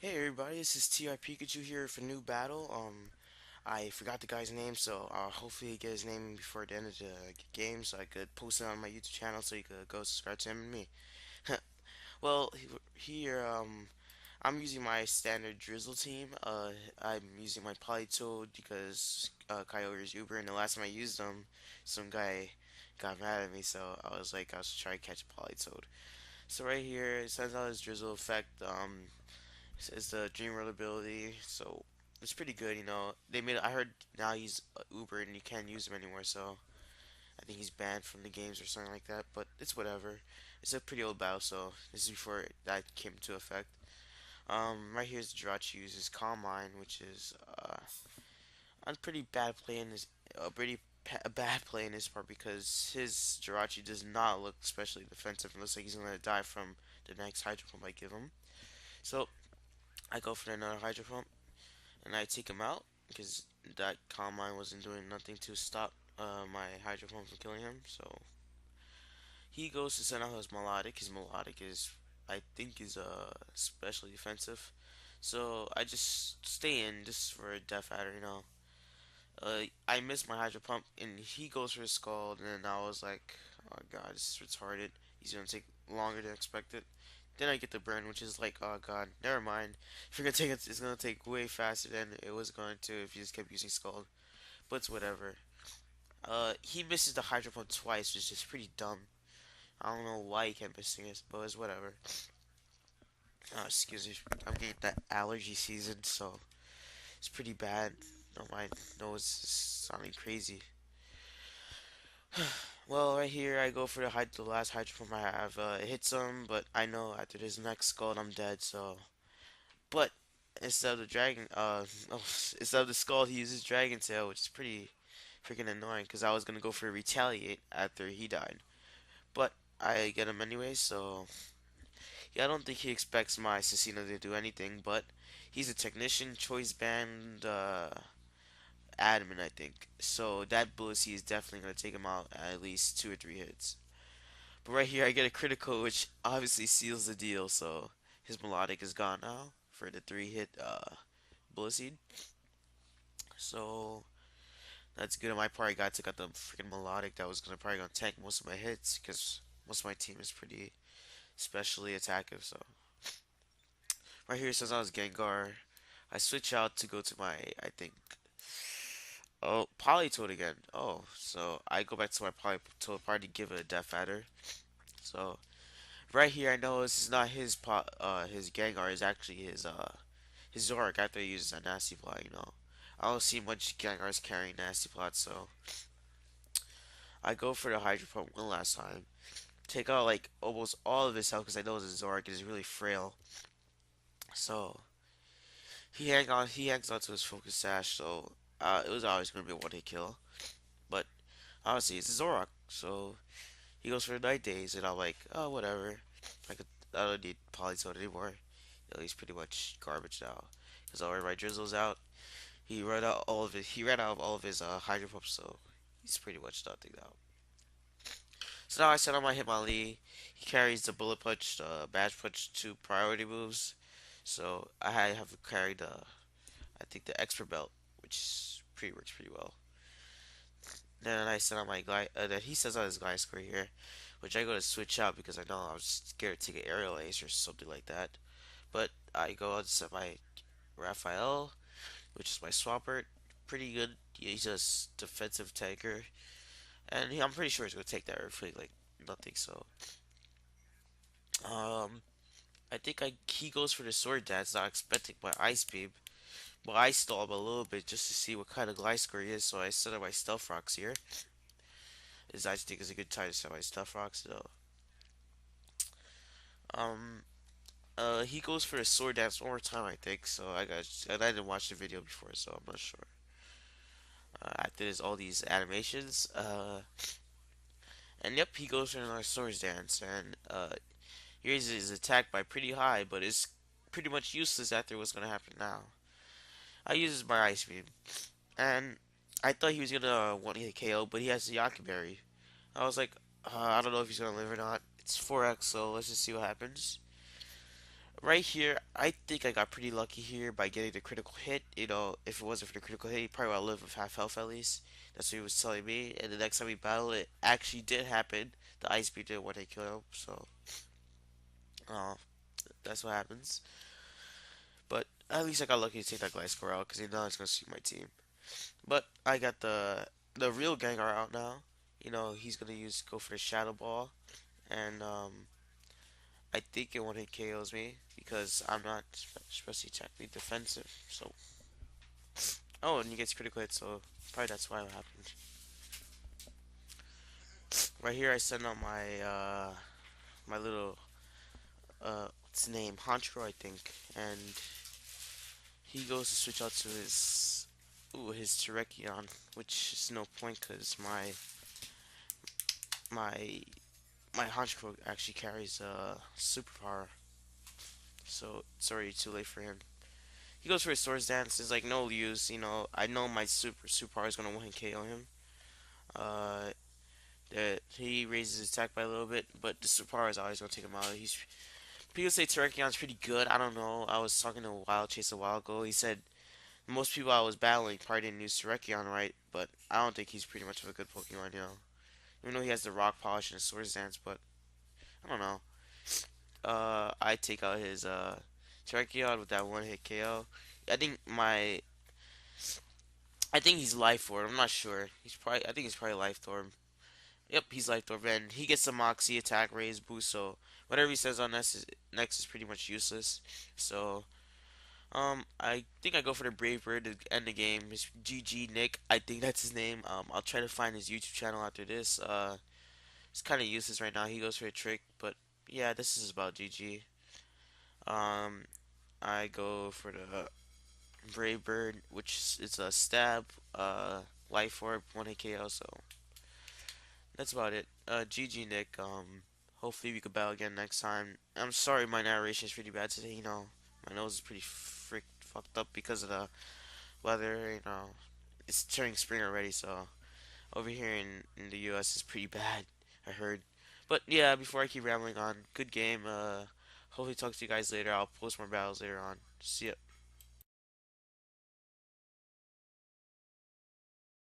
Hey everybody, this is trPikachoo here for new battle. I forgot the guy's name, so I'll hopefully get his name before the end of the game, so I could post it on my YouTube channel, so you could go subscribe to him and me. Well, here, I'm using my standard Drizzle team. I'm using my Polytoad because Kyogre is Uber, and the last time I used them, some guy got mad at me, so I was like, I was trying to catch a Polytoad. So right here, it sends out his Drizzle effect. Is the Dream World ability, so it's pretty good. They made. I heard now he's Uber and you can't use him anymore, so I think he's banned from the games or something like that. But it's whatever. It's a pretty old battle, so this is before that came into effect. Right here's Jirachi uses Calm Mind, which is a pretty bad play in his a bad play in his part because his Jirachi does not look especially defensive. It looks like he's gonna die from the next Hydro Pump I give him. So I go for another Hydro Pump and I take him out because that Calm Mind wasn't doing nothing to stop my Hydro Pump from killing him. So he goes to send out his Melodic. His Melodic is, I think, is especially defensive. So I just stay in just for a Death Adder. I missed my Hydro Pump and he goes for his Scald, and then I was like, oh god, this is retarded. He's gonna take longer than expected. Then I get the burn, which is like, oh god, never mind. If you're gonna take it, it's gonna take way faster than it was going to if you just kept using Scald. But it's whatever. He misses the Hydro Pump twice, which is pretty dumb. I don't know why he kept missing it, but it's whatever. Oh, excuse me, I'm getting that allergy season, so it's pretty bad. No, my nose is sounding crazy. Well, right here I go for the last Hydro Pump I have. It hits him, but I know after this next Scald I'm dead. So, but instead of the dragon, instead of the Scald, he uses Dragon Tail, which is pretty freaking annoying because I was gonna go for Retaliate after he died, but I get him anyway. So yeah, I don't think he expects my Cecina to do anything, but he's a technician, choice band, admin, I think. So that Bullseye is definitely gonna take him out at least 2 or 3 hits. But right here, I get a critical, which obviously seals the deal. So his melodic is gone now for the 3 hit bullet seed. So that's good on my part. I got to got the freaking melodic that was gonna tank most of my hits because most of my team is pretty specially attackive. So right here, since I was Gengar, I switch out to go to my I think Polytoad again. Oh, so I go back to my Polytoad party, give it a Death Adder. So right here, I know this is not his Gengar. Is actually his Zoroark after he uses a Nasty Plot. I don't see much Gengars carrying Nasty Plot, so I go for the Hydro Pump one last time. Take out like almost all of his health because I know his Zoroark is really frail. So he hangs on to his Focus Sash, so it was always gonna be a one hit kill. But obviously it's a Zoroark, so he goes for the Night Days, and I'm like, oh whatever. I could I don't need Polytoad anymore. He's pretty much garbage now. Because already my Drizzle's out. He ran out of all of his Hydro Pumps, so he's pretty much nothing now. So now I set on my Hitmonlee. He carries the Bullet Punch, the Badge Punch, two priority moves. So I have carried I think the Expert Belt, which pretty works pretty well. Then I set on my then he says on his Gliscor here, which I go to switch out because I know I was scared to get Aerial Ace or something like that. But I go out to set my Raphael, which is my Swampert. Pretty good. He's a defensive tanker, and I'm pretty sure he's gonna take that Earthquake like nothing. So, um, I think he goes for the Sword Dance, not expecting my Ice Beam. But I stall him a little bit just to see what kind of Gliscor he is. So I set up my Stealth Rocks here. This I think is a good time to set my Stealth Rocks. So, um, he goes for the Sword Dance one more time, I think. So and I didn't watch the video before, so I'm not sure. After there's all these animations, and yep, he goes for another Swords Dance, and he raises his attack by pretty high, but it's pretty much useless after what's gonna happen now. I uses my Ice Beam, and I thought he was gonna one hit KO, but he has the Yaki Berry. I was like, I don't know if he's gonna live or not. It's 4x, so let's just see what happens. Right here, I think I got pretty lucky here by getting the critical hit. You know, if it wasn't for the critical hit, he probably would have lived with half health at least. That's what he was telling me. And the next time we battled, it actually did happen. The ice beam did one hit kill him, so uh, that's what happens. But at least I got lucky to take that Gliscor out because he knows it's gonna suit my team. But I got the real Gengar out now. You know, he's gonna use go for the Shadow Ball, and I think it one hit KOs me because I'm not especially technically defensive. So oh, and he gets critical hit, so probably that's why it happened. Right here, I send out my little what's his name, Honchkrow, I think, and he goes to switch out to his Terrakion, which is no point because my my Honchkrow actually carries superpower, so it's already too late for him. He goes for his Swords Dance. It's like no use, you know. I know my superpower is gonna one hit KO him. Uh, that he raises his attack by a little bit, but the superpower is always gonna take him out. People say Terrakion's pretty good. I don't know. I was talking to Wild Chase a while ago. He said most people I was battling probably didn't use Terrakion right, but I don't think he's pretty much of a good Pokemon, you know. Even though he has the Rock Polish and the Swords Dance, but I don't know. I take out his Terrakion with that one hit KO. I think my I think he's Life Orb. I'm not sure. I think he's probably Life Orb. Yep, he's Life Orb, and he gets the Moxie attack raise boost. So whatever he says on next is pretty much useless. So I think I go for the Brave Bird to end the game. It's GG Nick. I think that's his name. I'll try to find his YouTube channel after this. It's kind of useless right now. He goes for a trick, but yeah, this is about GG. Um, I go for the Brave Bird, which is a stab, life orb, one hit KO. So that's about it. GG Nick. Hopefully we could battle again next time. I'm sorry my narration is pretty bad today. You know, my nose is pretty fucked up because of the weather. You know, it's turning spring already, so over here in the U.S. is pretty bad. I heard. But yeah, before I keep rambling on, good game. Hopefully talk to you guys later. I'll post more battles later on. See ya.